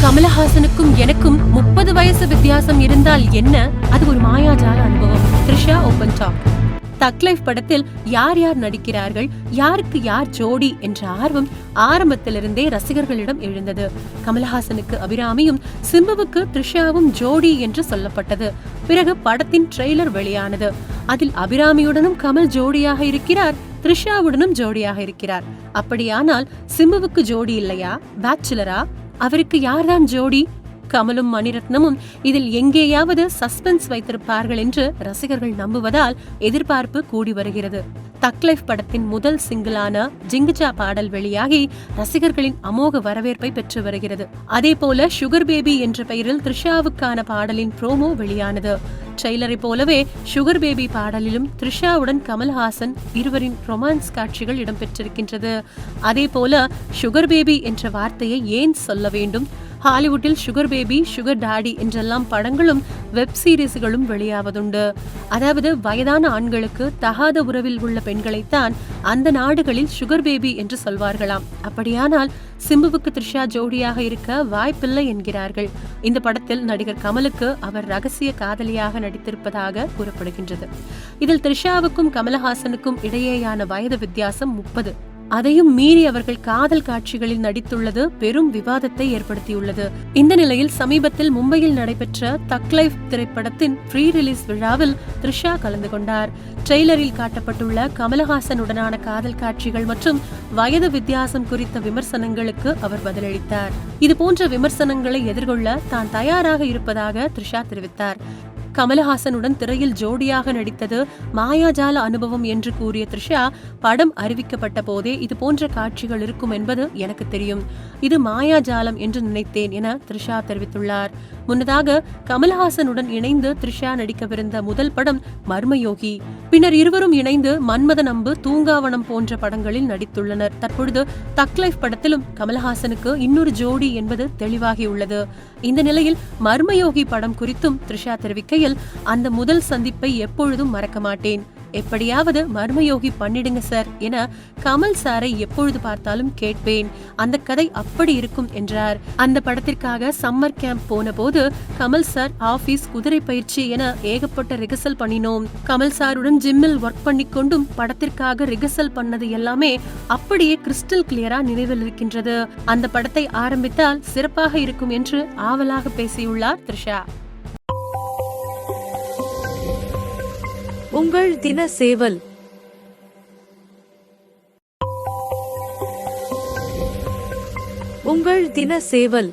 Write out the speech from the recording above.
கமலஹாசனுக்கும் எனக்கும் 30 வயசு வித்தியாசம் இருந்தால் என்ன, அது ஒரு மாயாஜால அனுபவம். Trisha open talk. Thug Life படத்தில் யார் யார் நடிக்கிறார்கள், யாருக்கு யார் ஜோடி என்ற ஆர்வம் ஆரம்பத்திலிருந்தே ரசிகர்களிடம் எழுந்தது. கமலஹாசனுக்கு அபிராமியும், சிம்புவுக்கு த்ரிஷாவும் ஜோடி என்று சொல்லப்பட்டது. பிறகு படத்தின் ட்ரெய்லர் வெளியானது. அதில் அபிராமியுடனும் கமல் ஜோடியாக இருக்கிறார், த்ரிஷாவுடனும் ஜோடியாக இருக்கிறார். அப்படியானால் சிம்புவுக்கு ஜோடி இல்லையா, பேச்சுலரா? அவருக்கு யார்தான் ஜோடி? கமலும் மணிரத்னமும் இதில் எங்கேயாவது சஸ்பென்ஸ் வைத்திருப்பார்கள் என்று ரசிகர்கள் நம்புவதால் எதிர்பார்ப்பு கூடி வருகிறது. தக் லைஃப் படத்தின் முதல் சிங்கிளான ஜிங்குஜா பாடல் வெளியாகி ரசிகர்களின் அமோக வரவேற்பை பெற்று வருகிறது. அதே போல சுகர் பேபி என்ற பெயரில் த்ரிஷாவுக்கான பாடலின் ப்ரோமோ வெளியானது. ட்ரெய்லரை போலவே சுகர் பேபி பாடலிலும் த்ரிஷாவுடன் கமல்ஹாசன் இருவரின் ரொமான்ஸ் காட்சிகள் இடம்பெற்றிருக்கின்றது. அதே போல சுகர் பேபி என்ற வார்த்தையை ஏன் சொல்ல வேண்டும்? ஹாலிவுட்டில் சுகர் பேபி, சுகர் டாடி என்றெல்லாம் படங்களும் வெப் சீரிஸ்களும் வெளியாவதுண்டு. அதாவது வயதான ஆண்களுக்கு தகாத உறவில் உள்ள பெண்களைத்தான் அந்த நாடுகளில் சுகர் பேபி என்று சொல்வார்களாம். அப்படியானால் சிம்புவுக்கு த்ரிஷா ஜோடியாக இருக்க வாய்ப்பில்லை என்கிறார்கள். இந்த படத்தில் நடிகர் கமலுக்கு அவர் ரகசிய காதலியாக நடித்திருப்பதாக கூறப்படுகின்றது. இதில் த்ரிஷாவுக்கும் கமலஹாசனுக்கும் இடையேயான வயது வித்தியாசம் 30. அதையும் மீறி அவர்கள் காதல் காட்சிகளில் நடித்துள்ளது பெரும் விவாதத்தை ஏற்படுத்தியுள்ளது. இந்த நிலையில் சமீபத்தில் மும்பையில் நடைபெற்ற தக் லைஃப் திரைப்படத்தின் ப்ரீ ரிலீஸ் விழாவில் த்ரிஷா கலந்து கொண்டார். ட்ரெய்லரில் காட்டப்பட்டுள்ள கமலஹாசனுடனான காதல் காட்சிகள் மற்றும் வயது வித்தியாசம் குறித்த விமர்சனங்களுக்கு அவர் பதிலளித்தார். இதுபோன்ற விமர்சனங்களை எதிர்கொள்ள தான் தயாராக இருப்பதாக த்ரிஷா தெரிவித்தார். கமலஹாசனுடன் திரையில் ஜோடியாக நடித்தது மாயாஜால அனுபவம் என்று கூறிய த்ரிஷா, படம் அறிவிக்கப்பட்ட போதே இது போன்ற காட்சிகள் இருக்கும் என்பது எனக்கு தெரியும், இது மாயாஜாலம் என்று நினைத்தேன் என த்ரிஷா தெரிவித்துள்ளார். முன்னதாக கமலஹாசனுடன் இணைந்து த்ரிஷா நடிக்கவிருந்த முதல் படம் மர்மயோகி. பின்னர் இருவரும் இணைந்து மன்மதன் அம்பு, தூங்காவனம் போன்ற படங்களில் நடித்துள்ளனர். தற்பொழுது தக் லைஃப் படத்திலும் கமலஹாசனுக்கு இன்னொரு ஜோடி என்பது தெளிவாகியுள்ளது. இந்த நிலையில் மர்மயோகி படம் குறித்தும் த்ரிஷா தெரிவிக்கையில், அந்த முதல் சந்திப்பை எப்பொழுதும் மறக்க மாட்டேன், எப்படியாவது மர்மயோகி பண்ணிடுங்க சார் என கமல் சாரை எப்பொழுது பார்த்தாலும் கேட்பேன், அந்த கதை அப்படி இருக்கும் என்றார். அந்த படத்திற்காக சம்மர் கேம்ப் போன போது கமல் சார் ஆபீஸ், குதிரை பயிற்சி என ஏகப்பட்ட ரிகர்சல் பண்ணினோம். கமல் சாருடன் ஜிம்மில் ஒர்க் பண்ணிக்கொண்டும் படத்திற்காக ரிகர்சல் பண்ணது எல்லாமே அப்படியே கிறிஸ்டல் கிளியரா நினைவில் இருக்கின்றது. அந்த படத்தை ஆரம்பித்தால் சிறப்பாக இருக்கும் என்று ஆவலாக பேசியுள்ளார் த்ரிஷா. உங்கள் தின சேவல். உங்கள் தின சேவல்.